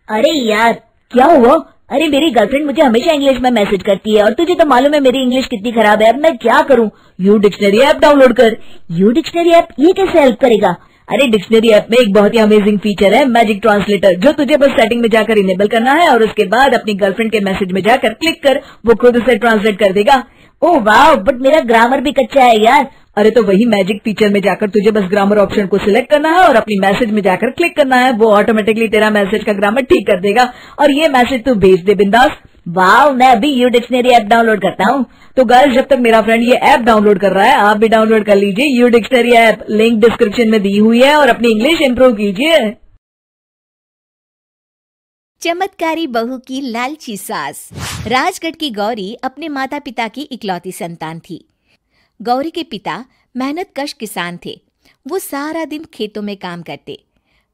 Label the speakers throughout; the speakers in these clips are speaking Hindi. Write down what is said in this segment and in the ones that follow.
Speaker 1: अरे यार क्या हुआ? अरे मेरी गर्लफ्रेंड मुझे हमेशा इंग्लिश में मैसेज करती है और तुझे तो मालूम है मेरी इंग्लिश कितनी खराब है। अब मैं क्या करूं? यू डिक्शनरी ऐप डाउनलोड कर। यू डिक्शनरी ऐप ये कैसे हेल्प करेगा? अरे डिक्शनरी ऐप में एक बहुत ही अमेजिंग फीचर है मैजिक ट्रांसलेटर, जो तुझे बस सेटिंग में जाकर इनेबल करना है और उसके बाद अपनी गर्लफ्रेंड के मैसेज में जाकर क्लिक कर, वो खुद उसे ट्रांसलेट कर देगा। ओह वाह, बट मेरा ग्रामर भी कच्चा है यार। अरे तो वही मैजिक फीचर में जाकर तुझे बस ग्रामर ऑप्शन को सिलेक्ट करना है और अपनी मैसेज में जाकर क्लिक करना है, वो ऑटोमेटिकली तेरा मैसेज का ग्रामर ठीक कर देगा और ये मैसेज तू भेज दे बिंदास। वाह, मैं अभी यू डिक्शनरी ऐप डाउनलोड करता हूँ। तो गाइस, जब तक मेरा फ्रेंड ये ऐप डाउनलोड कर रहा है, आप भी डाउनलोड कर लीजिए U dictionary app. Link description में दी हुई है और अपनी इंग्लिश इंप्रूव कीजिए।
Speaker 2: चमत्कारी बहू की लालची सास। राजगढ़ की गौरी अपने माता पिता की इकलौती संतान थी। गौरी के पिता मेहनतकश किसान थे। वो सारा दिन खेतों में काम करते।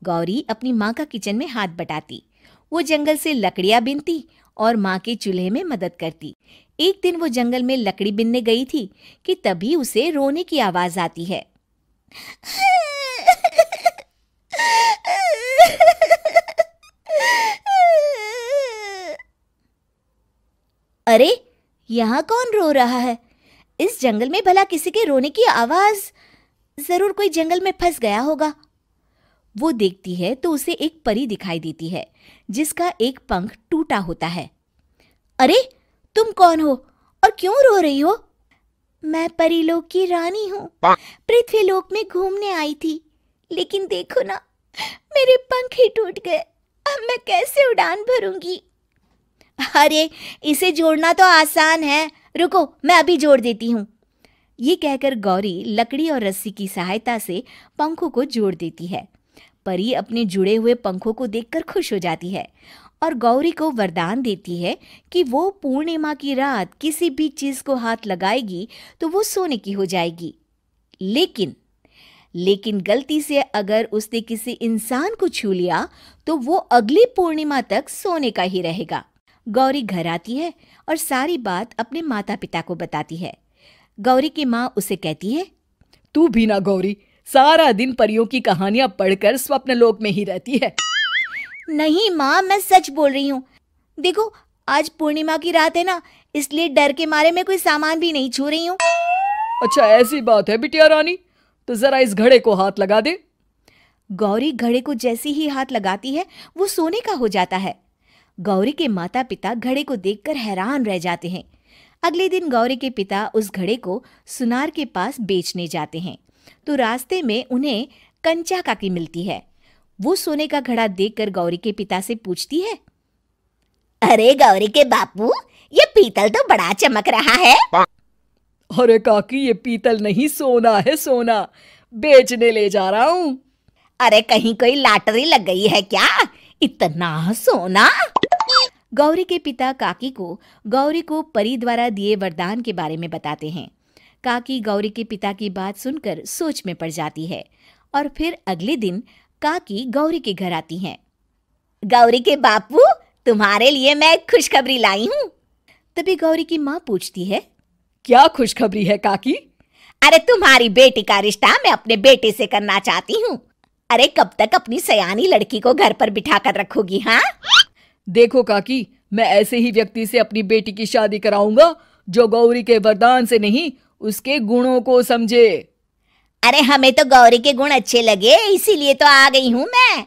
Speaker 2: गौरी अपनी माँ का किचन में हाथ बटाती। वो जंगल से लकड़ियां बीनती और माँ के चूल्हे में मदद करती। एक दिन वो जंगल में लकड़ी बीनने गई थी कि तभी उसे रोने की आवाज आती है। अरे, यहाँ कौन रो रहा है? इस जंगल में भला किसी के रोने की आवाज? जरूर कोई जंगल में फंस गया होगा। वो देखती है तो उसे एक परी दिखाई देती है जिसका एक पंख टूटा होता है। अरे, तुम कौन हो और क्यों रो रही हो? मैं परीलोक की रानी हूँ। पृथ्वीलोक में घूमने आई थी, लेकिन देखो ना, मेरे पंख ही टूट गए। अब मैं कैसे उड़ान भरूंगी? अरे, इसे जोड़ना तो आसान है। रुको, मैं अभी जोड़ देती हूँ। ये कहकर गौरी लकड़ी और रस्सी की सहायता से पंखों को जोड़ देती है। परी अपने जुड़े हुए पंखों को देखकर खुश हो जाती है और गौरी को वरदान देती है कि वो पूर्णिमा की रात किसी भी चीज को हाथ लगाएगी तो वो सोने की हो जाएगी। लेकिन गलती से अगर उसने किसी इंसान को छू लिया तो वो अगली पूर्णिमा तक सोने का ही रहेगा। गौरी घर आती है और सारी बात अपने माता पिता को बताती है। गौरी की माँ उसे कहती है,
Speaker 3: तू भी ना गौरी, सारा दिन परियों की कहानियां पढ़कर स्वप्न लोक में ही रहती है।
Speaker 2: नहीं माँ, मैं सच बोल रही हूँ। देखो, आज पूर्णिमा की रात है ना, इसलिए डर के मारे मैं कोई सामान भी नहीं छू रही हूँ।
Speaker 3: अच्छा, ऐसी बात है बिटिया रानी, तो जरा इस घड़े को हाथ लगा दे।
Speaker 2: गौरी घड़े को जैसे ही हाथ लगाती है वो सोने का हो जाता है। गौरी के माता पिता घड़े को देखकर हैरान रह जाते हैं। अगले दिन गौरी के पिता उस घड़े को सुनार के पास बेचने जाते हैं तो रास्ते में उन्हें कंचा काकी मिलती है। वो सोने का घड़ा देखकर गौरी के पिता से पूछती है, अरे गौरी के बापू, ये पीतल तो बड़ा चमक रहा है।
Speaker 3: अरे काकी, ये पीतल नहीं, सोना है, सोना। बेचने ले जा रहा हूँ।
Speaker 2: अरे कहीं कोई लॉटरी लग गई है क्या? इतना सोना? गौरी के पिता काकी को गौरी को परी द्वारा दिए वरदान के बारे में बताते हैं। काकी गौरी के पिता की बात सुनकर सोच में पड़ जाती है और फिर अगले दिन काकी गौरी के घर आती हैं। गौरी के बापू, तुम्हारे लिए मैं एक खुशखबरी लाई हूँ। तभी गौरी की माँ पूछती है,
Speaker 3: क्या खुशखबरी है काकी?
Speaker 2: अरे तुम्हारी बेटी का रिश्ता मैं अपने बेटे से करना चाहती हूँ। अरे कब तक अपनी सयानी लड़की को घर पर बिठा कर रखोगी? हाँ,
Speaker 3: देखो काकी, मैं ऐसे ही व्यक्ति से अपनी बेटी की शादी कराऊंगा जो गौरी के वरदान से नहीं, उसके गुणों को समझे।
Speaker 2: अरे हमें तो गौरी के गुण अच्छे लगे, इसीलिए तो आ गई हूँ मैं।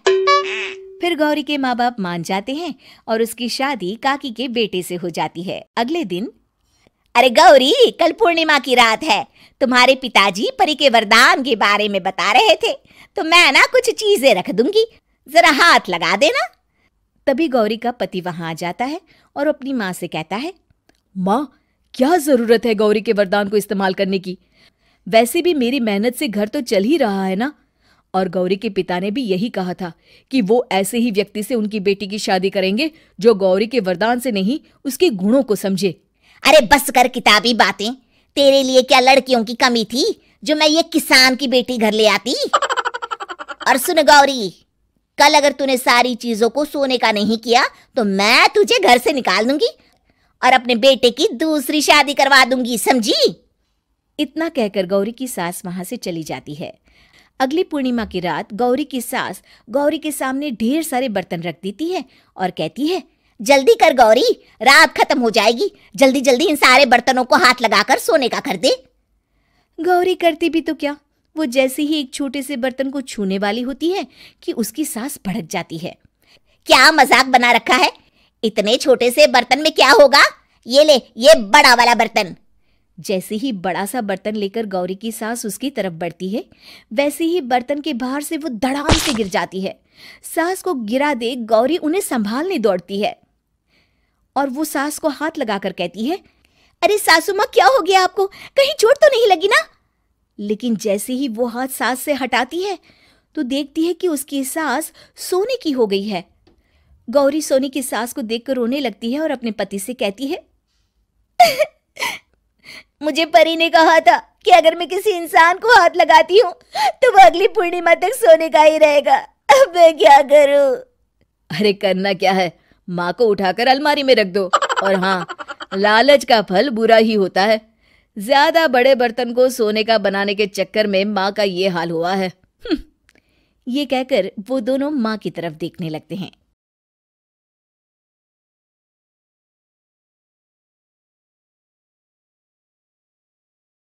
Speaker 2: फिर गौरी के माँ बाप मान जाते हैं और उसकी शादी काकी के बेटे से हो जाती है। अगले दिन, अरे गौरी, कल पूर्णिमा की रात है। तुम्हारे पिताजी परी के वरदान के बारे में बता रहे थे, तो मैं ना कुछ चीजें रख दूंगी, जरा हाथ लगा देना। तभी गौरी का पति वहां आ जाता है और अपनी माँ से कहता है,
Speaker 3: माँ, क्या जरूरत है गौरी के वरदान को इस्तेमाल करने की? वैसे भी मेरी मेहनत से घर तो चल ही रहा है ना। और गौरी के पिता ने भी यही कहा था कि वो ऐसे ही व्यक्ति से उनकी बेटी की शादी करेंगे जो गौरी के वरदान से नहीं, उसके गुणों को समझे।
Speaker 2: अरे बस कर किताबी बातें। तेरे लिए क्या लड़कियों की कमी थी जो मैं ये किसान की बेटी घर ले आती? और सुन गौरी, कल अगर तूने सारी चीजों को सोने का नहीं किया तो मैं तुझे घर से निकाल दूंगी और अपने बेटे की दूसरी शादी करवा दूंगी, समझी? इतना कहकर गौरी की सास वहां से चली जाती है। अगली पूर्णिमा की रात गौरी की सास गौरी के सामने ढेर सारे बर्तन रख देती है और कहती है, जल्दी कर गौरी, रात खत्म हो जाएगी, जल्दी जल्दी इन सारे बर्तनों को हाथ लगाकर सोने का कर दे।
Speaker 3: गौरी करती भी तो क्या, वो जैसे ही एक छोटे से बर्तन को छूने वाली होती है कि उसकी सास भड़क जाती है।
Speaker 2: क्या मजाक बना रखा है, इतने छोटे से बर्तन में क्या होगा, ये ले, ये बड़ा वाला बर्तन।
Speaker 3: जैसे ही बड़ा सा बर्तन लेकर गौरी की सास उसकी तरफ बढ़ती है, वैसे ही बर्तन के बाहर से वो धड़ाम से गिर जाती है। सास को गिरा देख गौरी उन्हें संभालने दौड़ती है और वो सास को हाथ लगाकर कहती है,
Speaker 2: अरे सासू माँ, क्या हो गया आपको, कहीं चोट तो नहीं लगी ना?
Speaker 3: लेकिन जैसे ही वो हाथ सास से हटाती है तो देखती है कि उसकी सास सोने की हो गई है। गौरी सोनी की सास को देखकर रोने लगती है और अपने पति से कहती है,
Speaker 2: मुझे परी ने कहा था कि अगर मैं किसी इंसान को हाथ लगाती हूँ तो वो अगली पूर्णिमा तक सोने का ही रहेगा। अब मैं क्या करूं?
Speaker 3: अरे करना क्या है, माँ को उठाकर अलमारी में रख दो। और हाँ, लालच का फल बुरा ही होता है। ज्यादा बड़े बर्तन को सोने का बनाने के चक्कर में माँ का ये हाल हुआ है। ये कहकर वो दोनों माँ की तरफ देखने लगते हैं।